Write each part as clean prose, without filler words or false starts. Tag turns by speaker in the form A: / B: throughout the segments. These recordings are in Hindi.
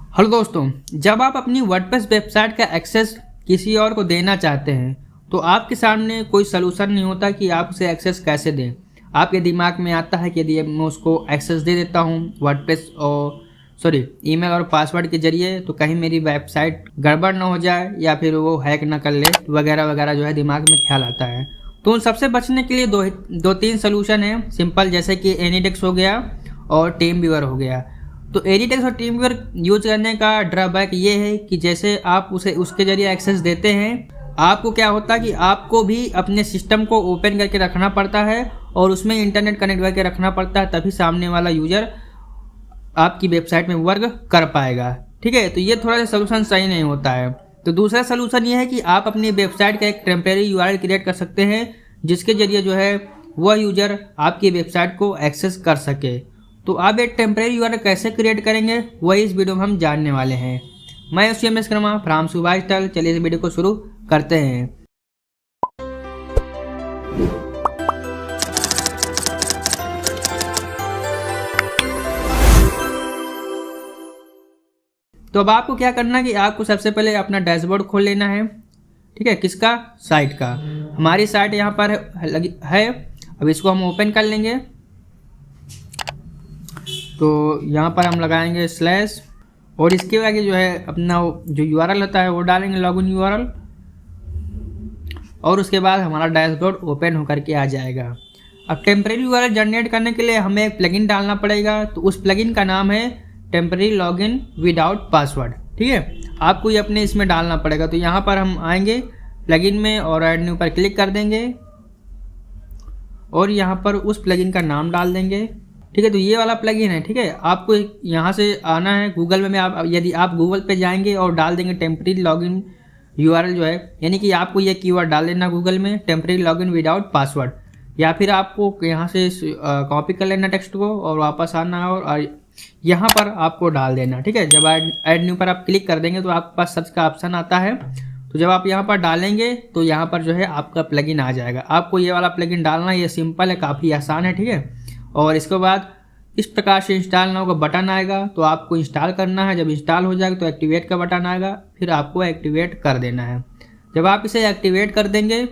A: हेलो दोस्तों, जब आप अपनी वर्डप्रेस वेबसाइट का एक्सेस किसी और को देना चाहते हैं तो आपके सामने कोई सलूशन नहीं होता कि आप उसे एक्सेस कैसे दें। आपके दिमाग में आता है कि यदि मैं उसको एक्सेस दे देता हूं वर्डप्रेस और ईमेल और पासवर्ड के जरिए तो कहीं मेरी वेबसाइट गड़बड़ ना हो जाए या फिर वो हैक ना कर ले वगैरह वगैरह जो है दिमाग में ख्याल आता है। तो उन सबसे बचने के लिए दो तीन सोल्यूशन है सिंपल, जैसे कि एनीडेक्स हो गया और टीम व्यूअर हो गया। तो एनीडेक्स और टीम व्यूअर यूज करने का ड्रॉबैक ये है कि जैसे आप उसे उसके जरिए एक्सेस देते हैं, आपको क्या होता है कि आपको भी अपने सिस्टम को ओपन करके रखना पड़ता है और उसमें इंटरनेट कनेक्ट करके रखना पड़ता है, तभी सामने वाला यूजर आपकी वेबसाइट में वर्क कर पाएगा। ठीक है, तो ये थोड़ा सा सोल्यूशन सही नहीं होता है। तो दूसरा सोल्यूशन ये है कि आप अपनी वेबसाइट का एक टेम्परेरी यूआरएल क्रिएट कर सकते हैं जिसके जरिए जो है वह यूजर आपकी वेबसाइट को एक्सेस कर सके। तो आप एक टेम्परेरी यूआरएल कैसे क्रिएट करेंगे वही इस वीडियो में हम जानने वाले हैं। मैं CMS कर्मा फ्रॉम सुभाष टल। चलिए इस वीडियो को शुरू करते हैं। तो अब आपको क्या करना है कि आपको सबसे पहले अपना डैशबोर्ड खोल लेना है। ठीक है, किसका? साइट का। हमारी साइट यहाँ पर है। अब इसको हम ओपन कर लेंगे। तो यहाँ पर हम लगाएंगे स्लैश और इसके आगे जो है अपना जो यूआरएल होता है वो डालेंगे, लॉगिन यूआरएल, और उसके बाद हमारा डैशबोर्ड ओपन होकर के आ जाएगा। अब टेम्परेरी यूआरएल जनरेट करने के लिए हमें एक प्लगइन डालना पड़ेगा। तो उस प्लगइन का नाम है टेम्परेरी लॉगिन विदाउट पासवर्ड। ठीक है, आपको ये अपने इसमें डालना पड़ेगा। तो यहाँ पर हम आएंगे प्लगइन में और ऐड न्यू पर क्लिक कर देंगे और यहाँ पर उस प्लगइन का नाम डाल देंगे। ठीक है, तो ये वाला प्लगइन है। ठीक है, आपको यहाँ से आना है गूगल में आप यदि आप गूगल पे जाएंगे और डाल देंगे टेम्परेरी लॉगिन यूआरएल जो है, यानी कि आपको ये कीवर्ड डाल देना गूगल में, टेम्परेरी लॉगिन विदाउट पासवर्ड, या फिर आपको यहाँ से कॉपी कर लेना टेक्स्ट को और वापस आना है और यहाँ पर आपको डाल देना। ठीक है, जब ऐड न्यू पर आप क्लिक कर देंगे तो आपके पास सर्च का ऑप्शन आता है। तो जब आप यहाँ पर डालेंगे तो यहाँ पर जो है आपका प्लगइन आ जाएगा। आपको ये वाला प्लगइन डालना, ये सिंपल है, काफ़ी आसान है। ठीक है, और इसके बाद इस प्रकार से इंस्टॉल नाउ का बटन आएगा तो आपको इंस्टॉल करना है। जब इंस्टॉल हो जाएगा तो एक्टिवेट का बटन आएगा, फिर आपको एक्टिवेट कर देना है। जब आप इसे एक्टिवेट कर देंगे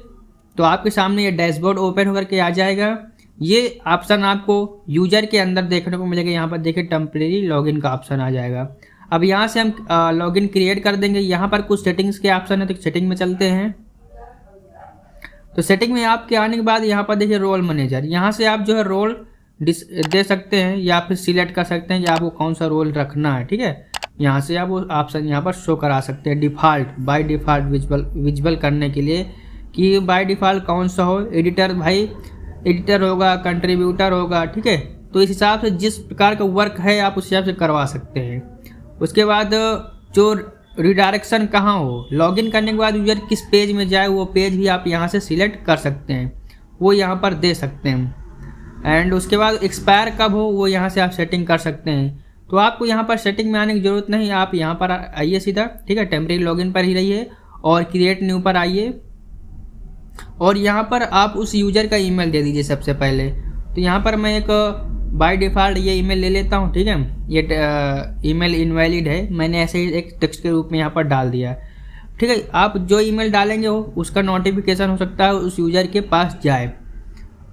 A: तो आपके सामने ये डैशबोर्ड ओपन होकर के आ जाएगा। ये ऑप्शन आपको यूजर के अंदर देखने को मिलेगा। यहाँ पर देखिए टेम्परेरी लॉगिन का ऑप्शन आ जाएगा। अब यहाँ से हम लॉगिन क्रिएट कर देंगे। यहाँ पर कुछ सेटिंग्स के ऑप्शन है, तो सेटिंग में चलते हैं। तो सेटिंग में आपके आने के बाद यहाँ पर देखिए रोल मैनेजर, यहाँ से आप जो है रोल दे सकते हैं या फिर सिलेक्ट कर सकते हैं कि आपको कौन सा रोल रखना है। ठीक है, यहाँ से आप वो ऑप्शन यहाँ पर शो करा सकते हैं डिफ़ॉल्ट, बाय डिफ़ॉल्ट विजुअल करने के लिए कि बाय डिफ़ॉल्ट कौन सा हो। एडिटर भाई एडिटर होगा, कंट्रीब्यूटर होगा। ठीक है, तो इस हिसाब से जिस प्रकार का वर्क है आप उस हिसाब से करवा सकते हैं। उसके बाद जो रिडायरेक्शन कहाँ हो, लॉगिन करने के बाद यूजर किस पेज में जाए वो पेज भी आप यहाँ से सिलेक्ट कर सकते हैं, वो यहाँ पर दे सकते हैं। एंड उसके बाद एक्सपायर कब हो वो यहाँ से आप सेटिंग कर सकते हैं। तो आपको यहाँ पर सेटिंग में आने की ज़रूरत नहीं, आप यहाँ पर आइए सीधा। ठीक है, टेम्परेरी लॉगिन पर ही रहिए और क्रिएट न्यू पर आइए और यहाँ पर आप उस यूज़र का ईमेल दे दीजिए सबसे पहले। तो यहाँ पर मैं एक बाय डिफ़ॉल्ट ये ईमेल ले लेता हूँ। ठीक है, ये ईमेल इनवैलिड है, मैंने ऐसे ही एक टेक्स्ट के रूप में यहाँ पर डाल दिया। ठीक है, आप जो ईमेल डालेंगे हो उसका नोटिफिकेशन हो सकता है उस यूज़र के पास जाए।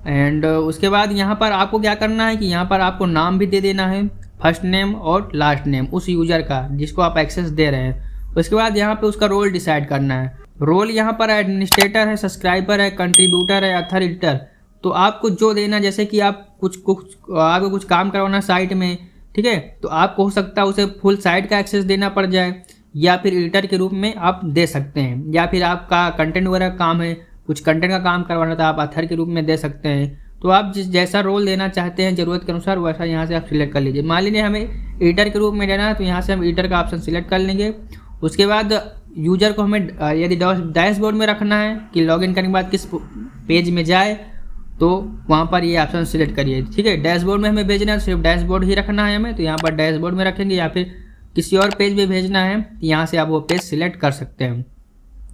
A: एंड उसके बाद यहाँ पर आपको क्या करना है कि यहाँ पर आपको नाम भी दे देना है, फर्स्ट नेम और लास्ट नेम उस यूज़र का जिसको आप एक्सेस दे रहे हैं। उसके बाद यहाँ पे उसका रोल डिसाइड करना है। रोल यहाँ पर एडमिनिस्ट्रेटर है, सब्सक्राइबर है, कंट्रीब्यूटर है, ऑथर एडिटर। तो आपको जो देना, जैसे कि आप आपको कुछ काम करवाना साइट में, ठीक है, तो आपको हो सकता है उसे फुल साइट का एक्सेस देना पड़ जाए या फिर एडिटर के रूप में आप दे सकते हैं, या फिर आपका कंटेंट वगैरह काम है, कुछ कंटेंट का काम करवाना था, आप ऑथर के रूप में दे सकते हैं। तो आप जैसा रोल देना चाहते हैं ज़रूरत के अनुसार वैसा यहाँ से आप सिलेक्ट कर लीजिए। मान लीजिए हमें एडिटर के रूप में देना है तो यहाँ से हम एडिटर का ऑप्शन सिलेक्ट कर लेंगे। उसके बाद यूजर को हमें यदि डैशबोर्ड में रखना है कि लॉगिन करने के बाद किस पेज में जाए तो वहाँ पर ये ऑप्शन सिलेक्ट करिए। ठीक है, डैशबोर्ड में हमें भेजना है सिर्फ डैशबोर्ड ही रखना है हमें, तो यहाँ पर डैशबोर्ड में रखेंगे, या फिर किसी और पेज में भेजना है तो यहाँ से आप वो पेज सिलेक्ट कर सकते हैं।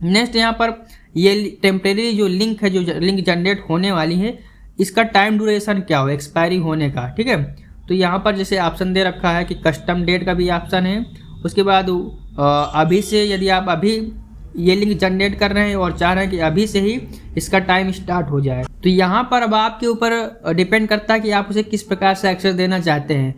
A: नेक्स्ट यहाँ पर ये टेम्परेरी जो लिंक है, जो लिंक जनरेट होने वाली है, इसका टाइम ड्यूरेशन क्या हो एक्सपायरी होने का। ठीक है, तो यहाँ पर जैसे ऑप्शन दे रखा है कि कस्टम डेट का भी ऑप्शन है उसके बाद अभी से यदि आप अभी ये लिंक जनरेट कर रहे हैं और चाह रहे हैं कि अभी से ही इसका टाइम स्टार्ट हो जाए, तो यहाँ पर अब आपके ऊपर डिपेंड करता है कि आप उसे किस प्रकार से एक्सेस देना चाहते हैं।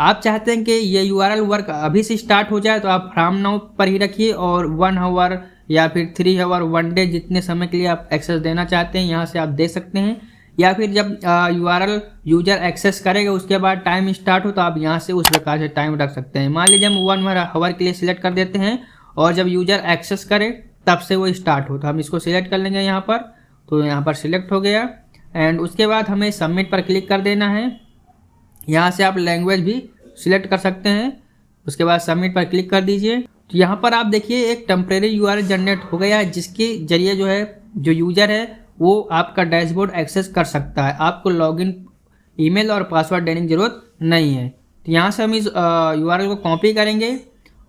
A: आप चाहते हैं कि ये URL वर्क अभी से स्टार्ट हो जाए तो आप फ्रॉम नाउ पर ही रखिए और 1 आवर या फिर 3 आवर 1 डे जितने समय के लिए आप एक्सेस देना चाहते हैं यहाँ से आप दे सकते हैं। या फिर जब URL यूजर एक्सेस करेगा उसके बाद टाइम स्टार्ट हो तो आप यहाँ से उस प्रकार से टाइम रख सकते हैं। मान लीजिए हम 1 आवर के लिए सिलेक्ट कर देते हैं और जब यूजर एक्सेस करे तब से वो स्टार्ट हो, तो हम इसको सिलेक्ट कर लेंगे यहाँ पर। तो यहाँ पर सिलेक्ट हो गया एंड उसके बाद हमें सबमिट पर क्लिक कर देना है। यहाँ से आप लैंग्वेज भी सिलेक्ट कर सकते हैं, उसके बाद सबमिट पर क्लिक कर दीजिए। तो यहाँ पर आप देखिए एक टेम्परेरी URL जनरेट हो गया है जिसके जरिए जो है जो यूजर है वो आपका डैशबोर्ड एक्सेस कर सकता है। आपको लॉगिन ईमेल और पासवर्ड देने की ज़रूरत नहीं है। तो यहाँ से हम इस URL को कॉपी करेंगे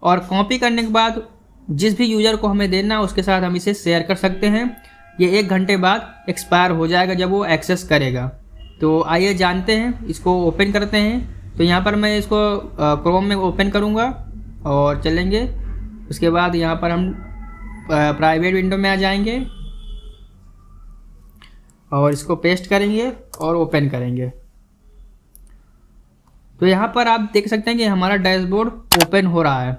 A: और कॉपी करने के बाद जिस भी यूज़र को हमें देना है उसके साथ हम इसे शेयर कर सकते हैं। ये 1 घंटे बाद एक्सपायर हो जाएगा जब वो एक्सेस करेगा। तो आइए जानते हैं, इसको ओपन करते हैं। तो यहाँ पर मैं इसको क्रोम में ओपन करूँगा और चलेंगे। उसके बाद यहाँ पर हम प्राइवेट विंडो में आ जाएंगे और इसको पेस्ट करेंगे और ओपन करेंगे। तो यहाँ पर आप देख सकते हैं कि हमारा डैशबोर्ड ओपन हो रहा है।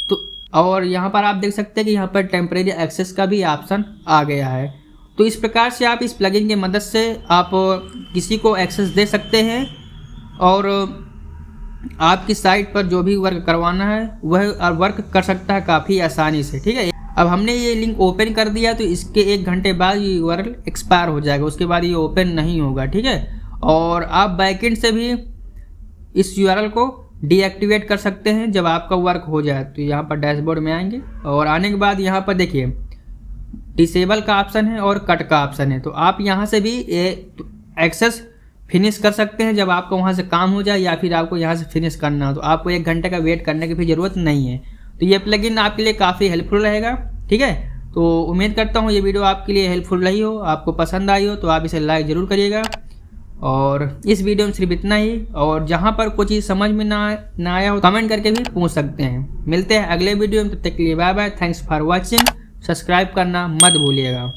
A: तो और यहाँ पर आप देख सकते हैं कि यहाँ पर टेम्परेरी एक्सेस का भी ऑप्शन आ गया है। तो इस प्रकार से आप इस प्लगइन की मदद से आप किसी को एक्सेस दे सकते हैं और आपकी साइट पर जो भी वर्क करवाना है वह वर्क कर सकता है काफ़ी आसानी से। ठीक है, अब हमने ये लिंक ओपन कर दिया तो इसके 1 घंटे बाद ये URL एक्सपायर हो जाएगा, उसके बाद ये ओपन नहीं होगा। ठीक है, और आप बैकएंड से भी इस URL को डीएक्टिवेट कर सकते हैं जब आपका वर्क हो जाए। तो यहाँ पर डैशबोर्ड में आएंगे और आने के बाद यहाँ पर देखिए डिसेबल का ऑप्शन है और कट का ऑप्शन है। तो आप यहाँ से भी एक्सेस फिनिश कर सकते हैं जब आपको वहाँ से काम हो जाए, या फिर आपको यहाँ से फिनिश करना हो तो आपको 1 घंटे का वेट करने की भी ज़रूरत नहीं है। तो ये प्लगइन आपके लिए काफ़ी हेल्पफुल रहेगा। ठीक है, तो उम्मीद करता हूँ ये वीडियो आपके लिए हेल्पफुल रही हो, आपको पसंद आई हो तो आप इसे लाइक ज़रूर करिएगा। और इस वीडियो में सिर्फ इतना ही, और जहाँ पर कोई चीज़ समझ में ना आया हो कमेंट करके भी पूछ सकते हैं। मिलते हैं अगले वीडियो में, तब तक के लिए bye bye, thanks for watching. Subscribe करना मत भूलिएगा।